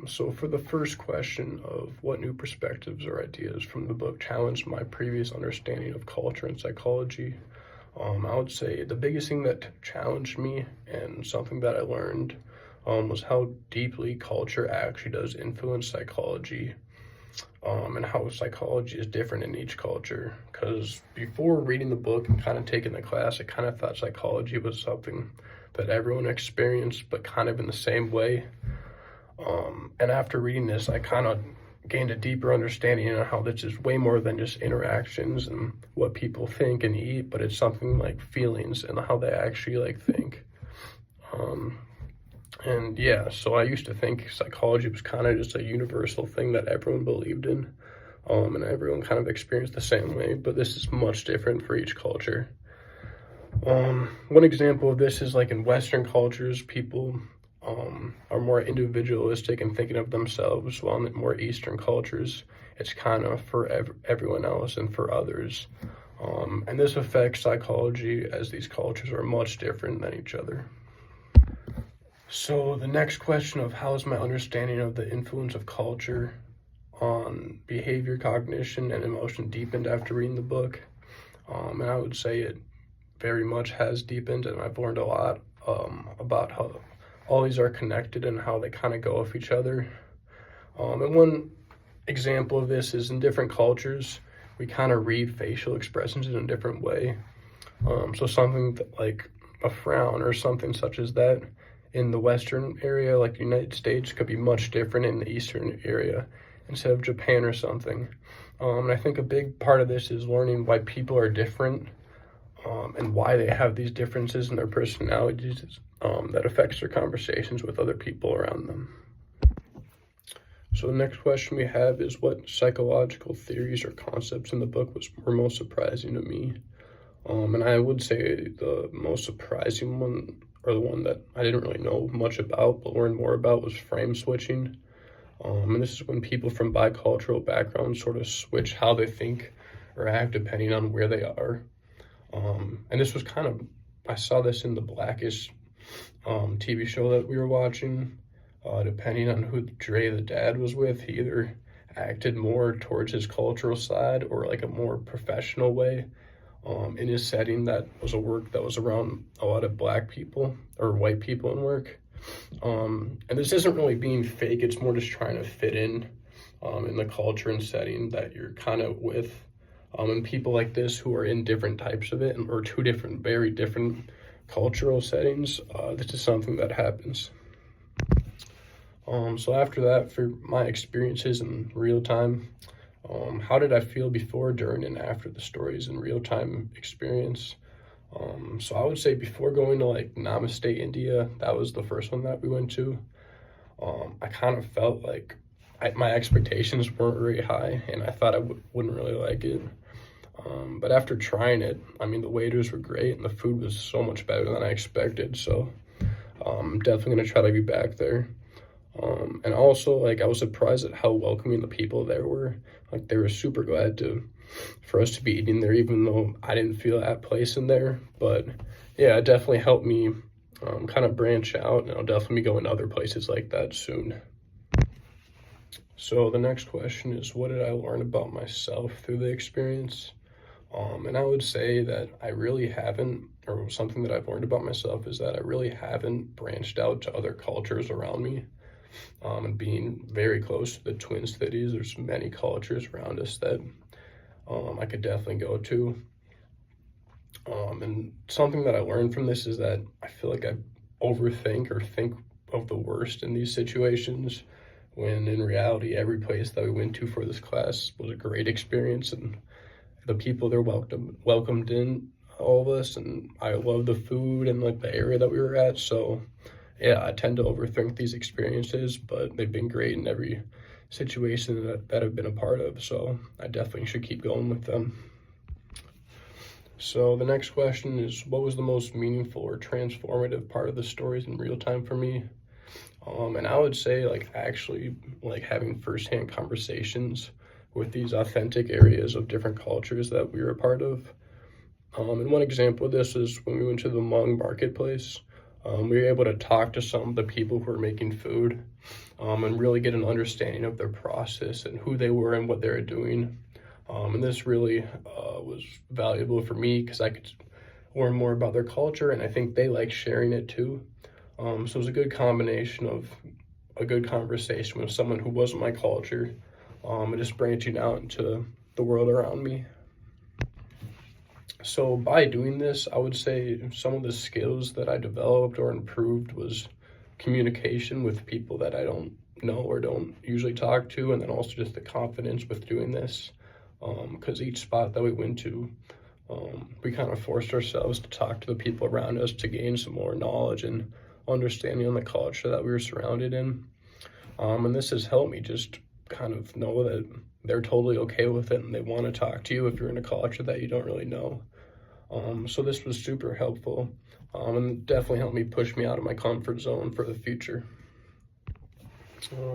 So for the first question of what new perspectives or ideas from the book challenged my previous understanding of culture and psychology, I would say the biggest thing that challenged me and something that I learned was how deeply culture actually does influence psychology, and how psychology is different in each culture. Because before reading the book and kind of taking the class, I kind of thought psychology was something that everyone experienced, but kind of in the same way. And after reading this, I kind of gained a deeper understanding of how this is way more than just interactions and what people think and eat, but it's something like feelings and how they actually like think. And yeah, so I used to think psychology was kind of just a universal thing that everyone believed in, and everyone kind of experienced the same way, but this is much different for each culture. One example of this is like in Western cultures, people are more individualistic and thinking of themselves, while in more Eastern cultures, it's kind of for everyone else and for others. And this affects psychology as these cultures are much different than each other. So the next question of how is my understanding of the influence of culture on behavior, cognition, and emotion deepened after reading the book? And I would say it very much has deepened, and I've learned a lot about how all these are connected and how they kind of go with each other. And one example of this is in different cultures, we kind of read facial expressions in a different way. So something like a frown or something such as that in the Western area, like the United States, could be much different in the Eastern area instead of Japan or something. And I think a big part of this is learning why people are different, and why they have these differences in their personalities that affects their conversations with other people around them. So the next question we have is what psychological theories or concepts in the book were most surprising to me? And I would say the most surprising one, or the one that I didn't really know much about but learned more about, was frame switching. And this is when people from bicultural backgrounds sort of switch how they think or act depending on where they are. And this was I saw this in the Blackish TV show that we were watching. Depending on who Dre the dad was with, he either acted more towards his cultural side or like a more professional way in his setting that was a work that was around a lot of black people or white people in work. And this isn't really being fake, it's more just trying to fit in the culture and setting that you're kind of with. And people like this who are in different types of it, or two different, very different cultural settings, this is something that happens. So after that, for my experiences in real time, how did I feel before, during, and after the stories in real time experience? So I would say before going to like Namaste, India, that was the first one that we went to. I kind of felt like my expectations weren't very high, and I thought I wouldn't really like it. But after trying it, I mean, the waiters were great and the food was so much better than I expected. So I'm definitely going to try to be back there. And also, like, I was surprised at how welcoming the people there were. Like, they were super glad for us to be eating there, even though I didn't feel at place in there. But yeah, it definitely helped me kind of branch out, and I'll definitely be going to other places like that soon. So the next question is, what did I learn about myself through the experience? And I would say that I really haven't, or something that I've learned about myself is that I really haven't branched out to other cultures around me. And being very close to the Twin Cities, there's many cultures around us that I could definitely go to. And something that I learned from this is that I feel like I overthink or think of the worst in these situations, when in reality, every place that we went to for this class was a great experience, and the people there welcomed in all of us, and I love the food and like the area that we were at. So yeah, I tend to overthink these experiences, but they've been great in every situation that I've been a part of. So I definitely should keep going with them. So the next question is, what was the most meaningful or transformative part of the stories in real time for me? And I would say actually having firsthand conversations with these authentic areas of different cultures that we were a part of. And one example of this is when we went to the Hmong marketplace. We were able to talk to some of the people who were making food, and really get an understanding of their process and who they were and what they were doing. And this really was valuable for me because I could learn more about their culture, and I think they like sharing it too. So it was a good combination of a good conversation with someone who wasn't my culture, and just branching out into the world around me. So by doing this, I would say some of the skills that I developed or improved was communication with people that I don't know or don't usually talk to, and then also just the confidence with doing this. Because each spot that we went to, we kind of forced ourselves to talk to the people around us to gain some more knowledge and understanding on the culture that we were surrounded in. And this has helped me just kind of know that they're totally okay with it and they want to talk to you if you're in a culture that you don't really know. So this was super helpful, and definitely helped me push me out of my comfort zone for the future.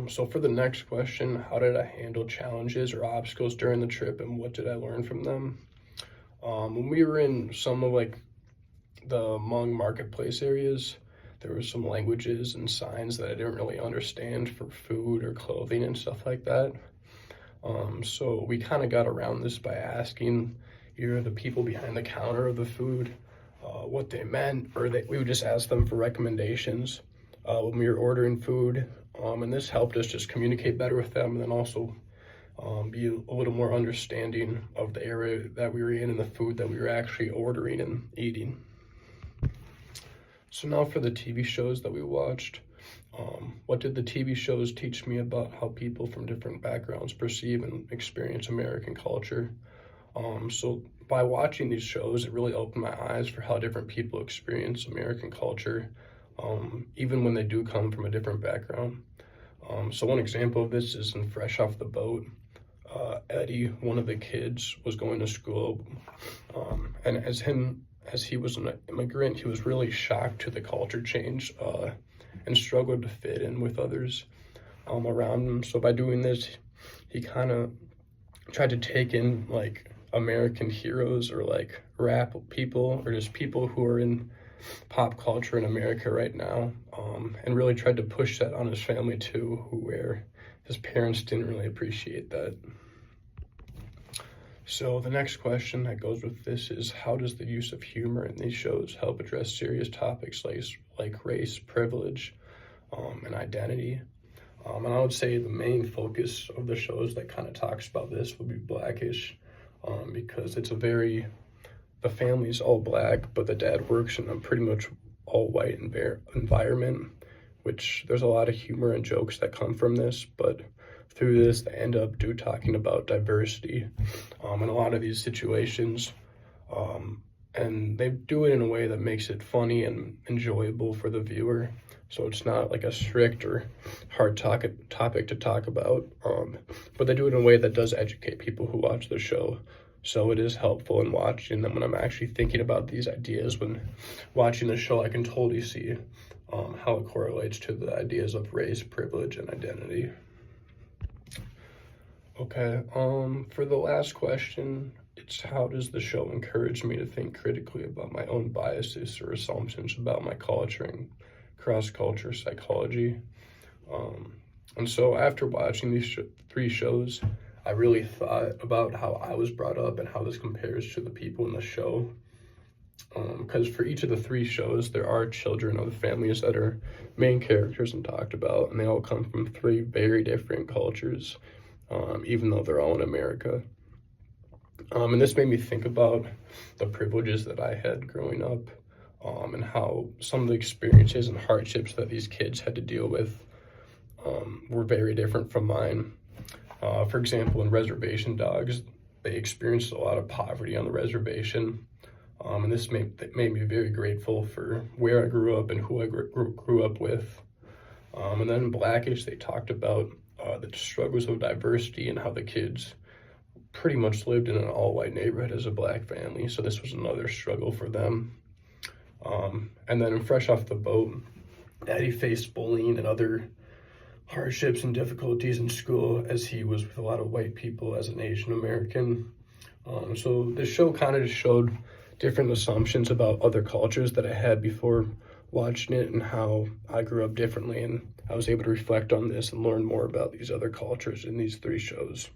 So for the next question, how did I handle challenges or obstacles during the trip and what did I learn from them? When we were in some of like the Hmong marketplace areas, there were some languages and signs that I didn't really understand for food or clothing and stuff like that. So we kind of got around this by asking either the people behind the counter of the food what they meant, or we would just ask them for recommendations when we were ordering food. And this helped us just communicate better with them, and then also be a little more understanding of the area that we were in and the food that we were actually ordering and eating. So now for the TV shows that we watched. What did the TV shows teach me about how people from different backgrounds perceive and experience American culture? So by watching these shows, it really opened my eyes for how different people experience American culture, even when they do come from a different background. So one example of this is in Fresh Off the Boat. Eddie, one of the kids, was going to school, and as he was an immigrant, he was really shocked to the culture change, and struggled to fit in with others around him. So by doing this, he kind of tried to take in like American heroes or like rap people or just people who are in pop culture in America right now, and really tried to push that on his family too, where his parents didn't really appreciate that. So the next question that goes with this is, how does the use of humor in these shows help address serious topics like race, privilege, and identity? And I would say the main focus of the shows that kind of talks about this would be Blackish, because it's the family's all black, but the dad works in a pretty much all white environment, which there's a lot of humor and jokes that come from this, but through this, they end up talking about diversity in a lot of these situations. And they do it in a way that makes it funny and enjoyable for the viewer. So it's not like a strict or hard topic to talk about, but they do it in a way that does educate people who watch the show. So it is helpful in watching them when I'm actually thinking about these ideas. When watching the show, I can totally see how it correlates to the ideas of race, privilege, and identity. Okay, for the last question, it's how does the show encourage me to think critically about my own biases or assumptions about my culture and cross-culture psychology? And so after watching these three shows, I really thought about how I was brought up and how this compares to the people in the show. Because for each of the three shows, there are children of the families that are main characters and talked about, and they all come from three very different cultures, even though they're all in America. And this made me think about the privileges that I had growing up, and how some of the experiences and hardships that these kids had to deal with were very different from mine. For example, in Reservation Dogs, they experienced a lot of poverty on the reservation, and this made me very grateful for where I grew up and who I grew up with. And then in Blackish, they talked about the struggles of diversity and how the kids pretty much lived in an all-white neighborhood as a black family, so this was another struggle for them. And then in Fresh Off the Boat, Eddie faced bullying and other hardships and difficulties in school as he was with a lot of white people as an Asian American. So this show kind of just showed different assumptions about other cultures that I had before watching it and how I grew up differently, and I was able to reflect on this and learn more about these other cultures in these three shows.